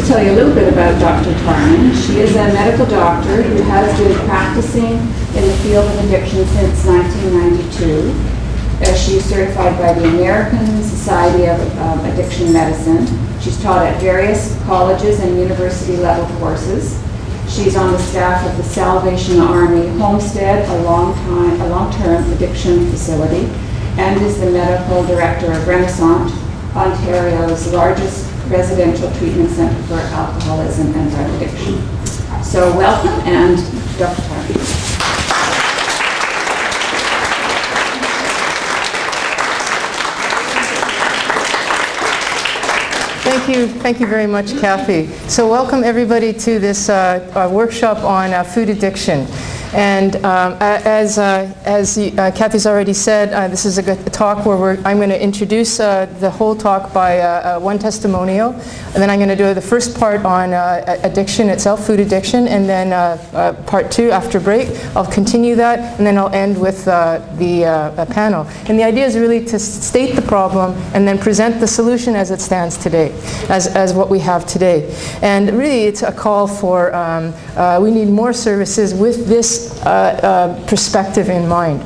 tell you a little bit about Dr. Tarman. She is a medical doctor who has been practicing in the field of addiction since 1992. She's certified by the American Society of Addiction Medicine. She's taught at various colleges and university level courses. She's on the staff of the Salvation Army Homestead, a long-term addiction facility, and is the medical director of Renaissance, Ontario's largest residential treatment center for alcoholism and drug addiction. So welcome, and Dr. Tarman. Thank you very much, Kathy. So welcome everybody to this workshop on food addiction. And as Kathy's already said, this is a good talk where I'm going to introduce the whole talk by one testimonial, and then I'm going to do the first part on addiction itself, food addiction, and then part two after break. I'll continue that, and then I'll end with the panel. And the idea is really to state the problem and then present the solution as it stands today, as what we have today. And really it's a call for, we need more services with this perspective in mind.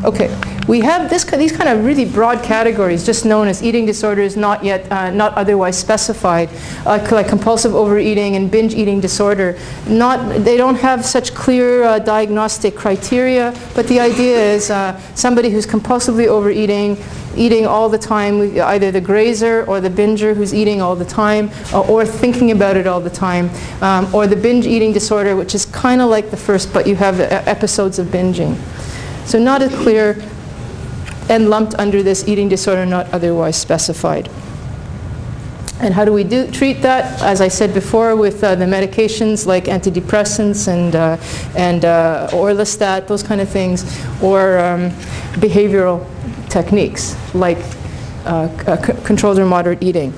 Okay, we have these kind of really broad categories, just known as eating disorders, not otherwise specified, like compulsive overeating and binge eating disorder. They don't have such clear diagnostic criteria, but the idea is somebody who's compulsively overeating, eating all the time, either the grazer or the binger who's eating all the time, or thinking about it all the time, or the binge eating disorder, which is kind of like the first, but you have episodes of binging. So not as clear, and lumped under this eating disorder not otherwise specified. And how do we treat that? As I said before, with the medications like antidepressants and orlistat, those kind of things, or behavioral techniques like controlled or moderate eating.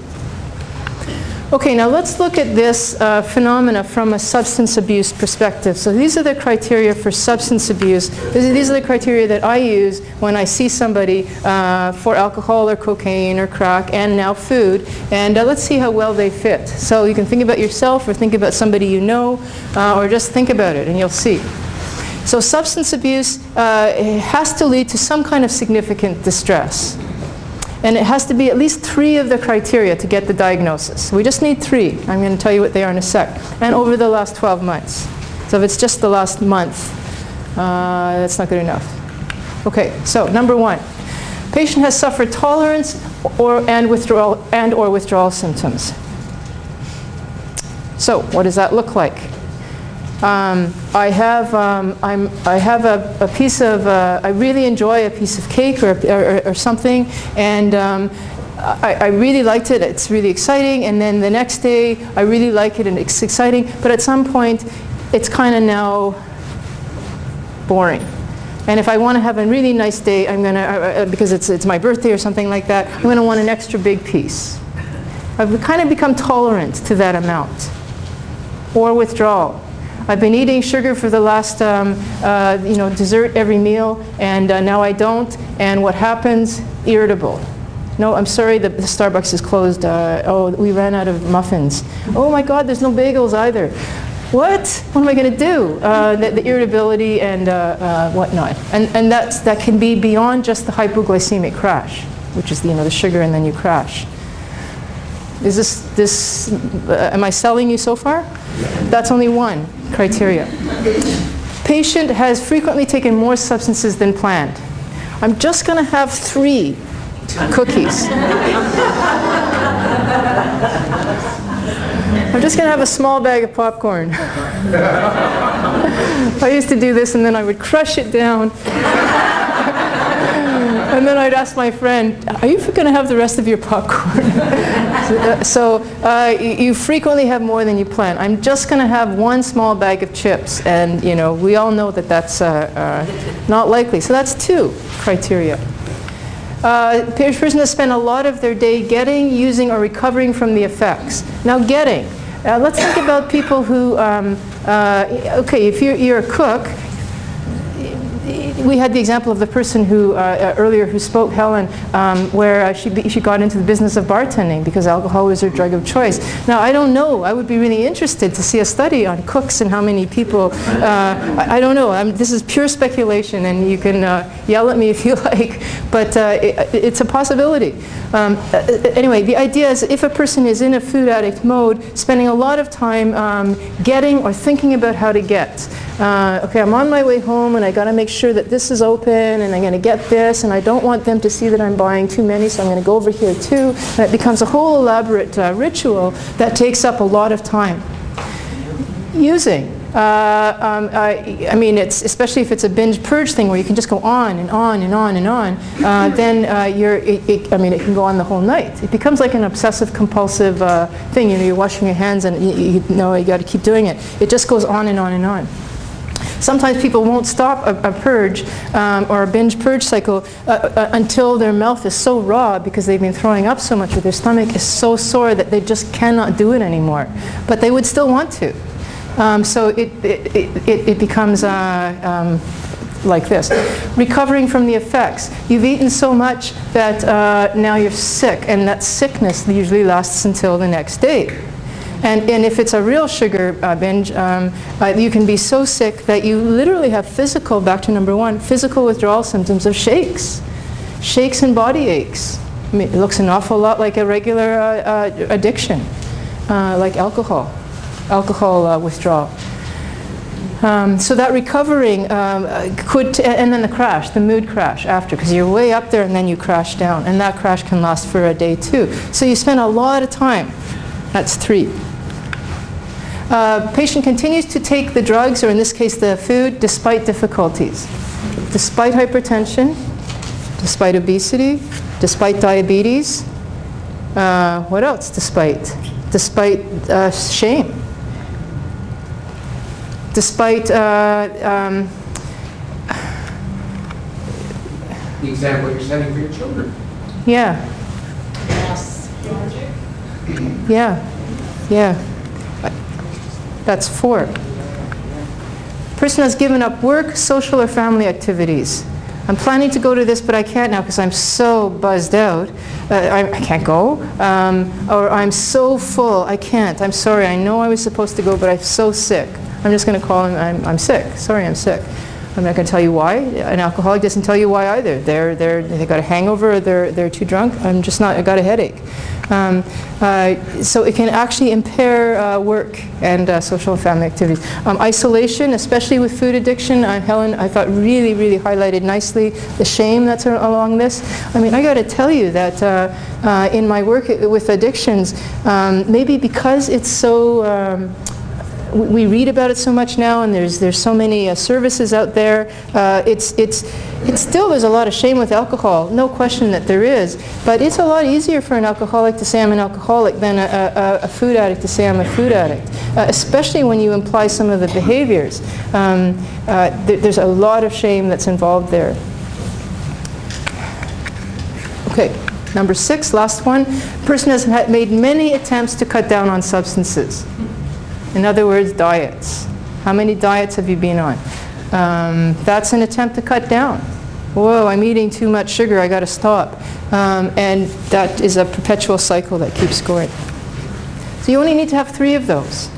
Okay, now let's look at this phenomena from a substance abuse perspective. So these are the criteria for substance abuse. These are the criteria that I use when I see somebody for alcohol or cocaine or crack and now food. And let's see how well they fit. So you can think about yourself or think about somebody you know, or just think about it and you'll see. So substance abuse has to lead to some kind of significant distress. And it has to be at least 3 of the criteria to get the diagnosis. We just need 3. I'm going to tell you what they are in a sec. And over the last 12 months. So if it's just the last month, that's not good enough. Okay, so number 1. Patient has suffered tolerance and withdrawal symptoms. So what does that look like? I have a piece of, I really enjoy a piece of cake or something, and I really liked it. It's really exciting, and then the next day I really like it and it's exciting, but at some point it's kind of now boring. And if I want to have a really nice day, I'm going to, because it's my birthday or something like that, I'm going to want an extra big piece. I've kind of become tolerant to that amount. Or withdrawal. I've been eating sugar for the last, dessert every meal, and now I don't. And what happens? Irritable. No, I'm sorry, the Starbucks is closed. We ran out of muffins. Oh my God, there's no bagels either. What? What am I going to do? The irritability and whatnot. And that can be beyond just the hypoglycemic crash, which is the sugar and then you crash. Is this am I selling you so far? That's only one criteria. Patient has frequently taken more substances than planned. I'm just going to have 3 cookies. I'm just going to have a small bag of popcorn. I used to do this and then I would crush it down. And then I'd ask my friend, are you going to have the rest of your popcorn? So you frequently have more than you plan. I'm just going to have 1 small bag of chips. And we all know that that's not likely. So that's 2 criteria. Person has spent a lot of their day getting, using, or recovering from the effects. Now getting. Let's think about people who, okay, if you're a cook, we had the example of the person who earlier who spoke, Helen, where she got into the business of bartending because alcohol was her drug of choice. Now, I don't know. I would be really interested to see a study on cooks and how many people. I don't know. This is pure speculation, and you can yell at me if you like, but it's a possibility. Anyway, the idea is if a person is in a food addict mode, spending a lot of time getting or thinking about how to get. Okay, I'm on my way home and I got to make sure that this is open and I'm going to get this and I don't want them to see that I'm buying too many, so I'm going to go over here too. And it becomes a whole elaborate ritual that takes up a lot of time. Using. I mean, especially if it's a binge purge thing where you can just go on and on and on and on, then I mean, it can go on the whole night. It becomes like an obsessive compulsive thing. You know, you're washing your hands and you know you got to keep doing it. It just goes on and on and on. Sometimes people won't stop a purge or a binge purge cycle until their mouth is so raw because they've been throwing up so much or their stomach is so sore that they just cannot do it anymore. But they would still want to. So it becomes like this. Recovering from the effects. You've eaten so much that now you're sick, and that sickness usually lasts until the next day. And if it's a real sugar binge, you can be so sick that you literally have physical, back to number one, physical withdrawal symptoms of shakes. Shakes and body aches. I mean, it looks an awful lot like a regular addiction, like alcohol withdrawal. So that recovering could, and then the crash, the mood crash after, because you're way up there and then you crash down, and that crash can last for a day too. So you spend a lot of time. That's 3. Patient continues to take the drugs, or in this case the food, despite difficulties. Despite hypertension, despite obesity, despite diabetes. What else despite? Despite shame. Despite the example you're setting for your children. Yeah. Yeah. Yeah. That's 4. Person has given up work, social or family activities. I'm planning to go to this, but I can't now because I'm so buzzed out. I can't go. Or I'm so full, I can't. I'm sorry, I know I was supposed to go, but I'm so sick. I'm just going to call him, I'm sick. Sorry, I'm sick. I'm not going to tell you why. An alcoholic doesn't tell you why either. They got a hangover, or they're too drunk. I'm just not, I got a headache. So it can actually impair work and social and family activities. Isolation, especially with food addiction, Helen, I thought really, really highlighted nicely the shame that's along this. I mean, I got to tell you that in my work with addictions, maybe because it's so we read about it so much now, and there's so many services out there. It's still, there's a lot of shame with alcohol, no question that there is, but it's a lot easier for an alcoholic to say I'm an alcoholic than a food addict to say I'm a food addict, especially when you imply some of the behaviors. There's a lot of shame that's involved there. Okay, number 6, last one. Person has made many attempts to cut down on substances. In other words, diets. How many diets have you been on? That's an attempt to cut down. Whoa, I'm eating too much sugar, I got to stop. And that is a perpetual cycle that keeps going. So you only need to have 3 of those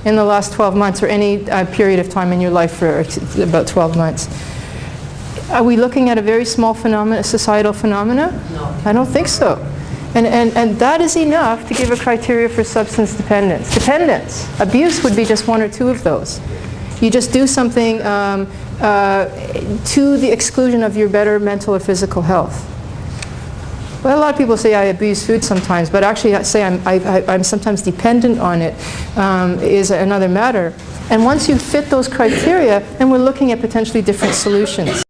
in the last 12 months, or any period of time in your life for about 12 months. Are we looking at a very small phenomena, societal phenomena? No. I don't think so. And that is enough to give a criteria for substance dependence. Dependence. Abuse would be just 1 or 2 of those. You just do something to the exclusion of your better mental or physical health. Well, a lot of people say I abuse food sometimes, but actually I say I'm sometimes dependent on it is another matter. And once you fit those criteria, then we're looking at potentially different solutions.